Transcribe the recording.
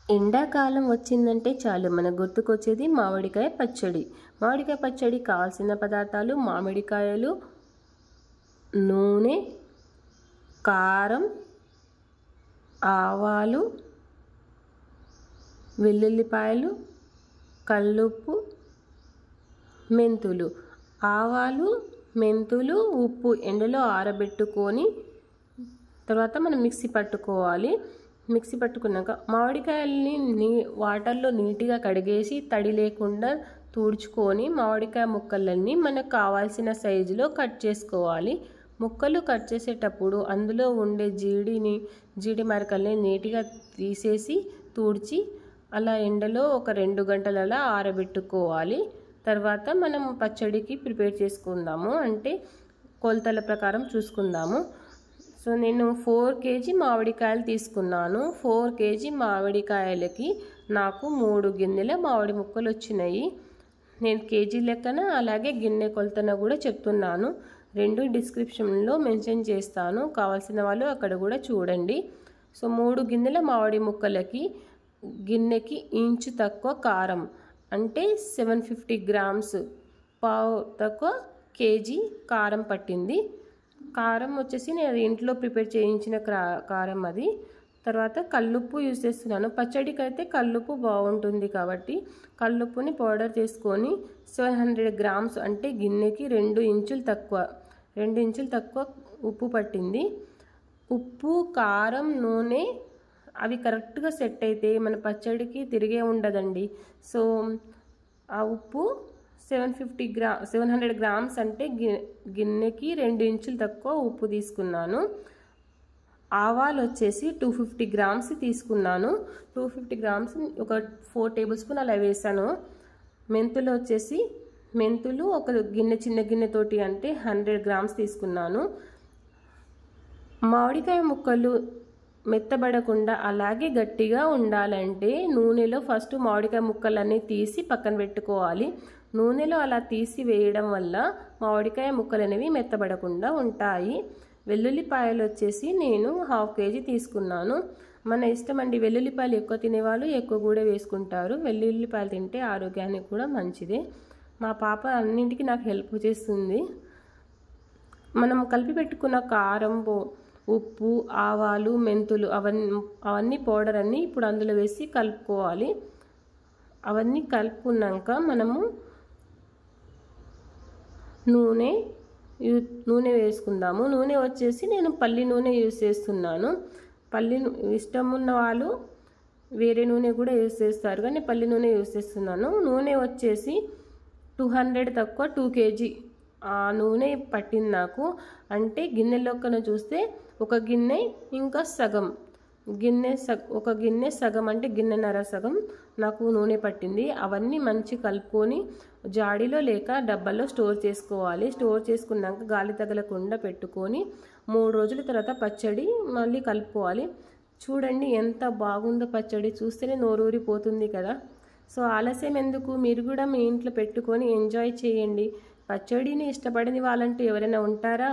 ఎండాకాలం వచ్చిందంటే చాలు మనకు గుర్తుకొచ్చేది మామిడికాయ పచ్చడి. మామిడికాయ పచ్చడి కావాల్సిన పదార్థాలు మామిడికాయలు, నూనె, కారం, ఆవాలు, వెల్లుల్లిపాయలు, కల్లుప్పు, మెంతులు. ఆవాలు, మెంతులు, ఉప్పు ఎండలో ఆరబెట్టుకొని తర్వాత మనం మిక్సీ పట్టుకోవాలి. మిక్సీ పట్టుకున్నాక మామిడికాయల్ని వాటర్లో నీట్గా కడిగేసి తడి లేకుండా తుడుచుకొని మామిడికాయ ముక్కలన్నీ మనకు కావాల్సిన సైజులో కట్ చేసుకోవాలి. ముక్కలు కట్ చేసేటప్పుడు అందులో ఉండే జీడి మరకల్ని నీట్గా తీసేసి తుడిచి అలా ఎండలో ఒక 2 గంటలు అలా ఆరబెట్టుకోవాలి. తర్వాత మనం పచ్చడికి ప్రిపేర్ చేసుకుందాము, అంటే కొలతల ప్రకారం చూసుకుందాము. సో నేను 4 kg మామిడికాయలు తీసుకున్నాను. 4 kg మామిడికాయలకి నాకు 3 గిన్నెల మామిడి ముక్కలు వచ్చినాయి. నేను కేజీ లెక్కన అలాగే గిన్నె కొలతన కూడా చెప్తున్నాను. 2 డిస్క్రిప్షన్లో మెన్షన్ చేస్తాను, కావాల్సిన వాళ్ళు అక్కడ కూడా చూడండి. సో 3 గిన్నెల మామిడి ముక్కలకి గిన్నెకి ఇంచు తక్కువ కారం, అంటే 750 grams, పావు తక్కువ కేజీ కారం పట్టింది. కారం వచ్చేసి నేను ఇంట్లో ప్రిపేర్ చేయించిన కారం అది. తర్వాత కల్లుప్పు యూజ్ చేస్తున్నాను. పచ్చడికి అయితే కల్లుప్పు బాగుంటుంది కాబట్టి కల్లుప్పుని పౌడర్ చేసుకొని 700 grams, అంటే గిన్నెకి 2 ఇంచులు తక్కువ ఉప్పు పట్టింది. ఉప్పు, కారం, నూనె అవి కరెక్ట్గా సెట్ అయితే మన పచ్చడికి తిరిగే ఉండదండి. సో ఆ ఉప్పు 700 grams, అంటే గిన్నెకి 2 ఇంచులు తక్కువ ఉప్పు తీసుకున్నాను. ఆవాలు వచ్చేసి 250 grams తీసుకున్నాను. 250 grams ఒక 4 tablespoon అలా వేసాను. మెంతులు వచ్చేసి ఒక చిన్న గిన్నెతోటి అంటే 100 grams తీసుకున్నాను. మామిడికాయ ముక్కలు మెత్తబడకుండా అలాగే గట్టిగా ఉండాలంటే నూనెలో ఫస్ట్ మామిడికాయ ముక్కలన్నీ తీసి పక్కన పెట్టుకోవాలి. నూనెలో అలా తీసి వేయడం వల్ల మామిడికాయ ముక్కలు అనేవి మెత్తబడకుండా ఉంటాయి. వెల్లుల్లిపాయలు వచ్చేసి నేను 1/2 kg తీసుకున్నాను. మన ఇష్టం అండి, వెల్లుల్లిపాయలు ఎక్కువ తినేవాళ్ళు ఎక్కువ కూడా వేసుకుంటారు. వెల్లుల్లిపాయలు తింటే ఆరోగ్యానికి కూడా మంచిదే. మా పాప అన్నింటికి నాకు హెల్ప్ చేస్తుంది. మనం కలిపి పెట్టుకున్న కారం, ఉప్పు, ఆవాలు, మెంతులు అవన్నీ పౌడర్ అన్నీ ఇప్పుడు అందులో వేసి కలుపుకోవాలి. అవన్నీ కలుపుకున్నాక మనము నూనె వేసుకుందాము. నూనె వచ్చేసి నేను పల్లి నూనె యూజ్ చేస్తున్నాను. ఇష్టం ఉన్న వాళ్ళు వేరే నూనె కూడా యూజ్ చేస్తారు, కానీ పల్లి నూనె యూజ్ చేస్తున్నాను. నూనె వచ్చేసి 200 తక్కువ 2 kg ఆ నూనె పట్టింది నాకు. అంటే గిన్నెలోకన చూస్తే ఒక గిన్నె ఇంకా సగం, ఒక గిన్నె సగం, అంటే గిన్నెన్నర సగం నాకు నూనె పట్టింది. అవన్నీ మంచి కలుపుకొని జాడీలో లేక డబ్బాలో స్టోర్ చేసుకోవాలి. స్టోర్ చేసుకున్నాక గాలి తగలకుండా పెట్టుకొని 3 రోజుల తర్వాత పచ్చడి మళ్ళీ కలుపుకోవాలి. చూడండి ఎంత బాగుందో పచ్చడి, చూస్తేనే నోరూరిపోతుంది కదా. సో ఆలస్యం ఎందుకు, మీరు కూడా మీ ఇంట్లో పెట్టుకొని ఎంజాయ్ చేయండి. పచ్చడిని ఇష్టపడని వాళ్ళంటూ ఎవరైనా ఉంటారా?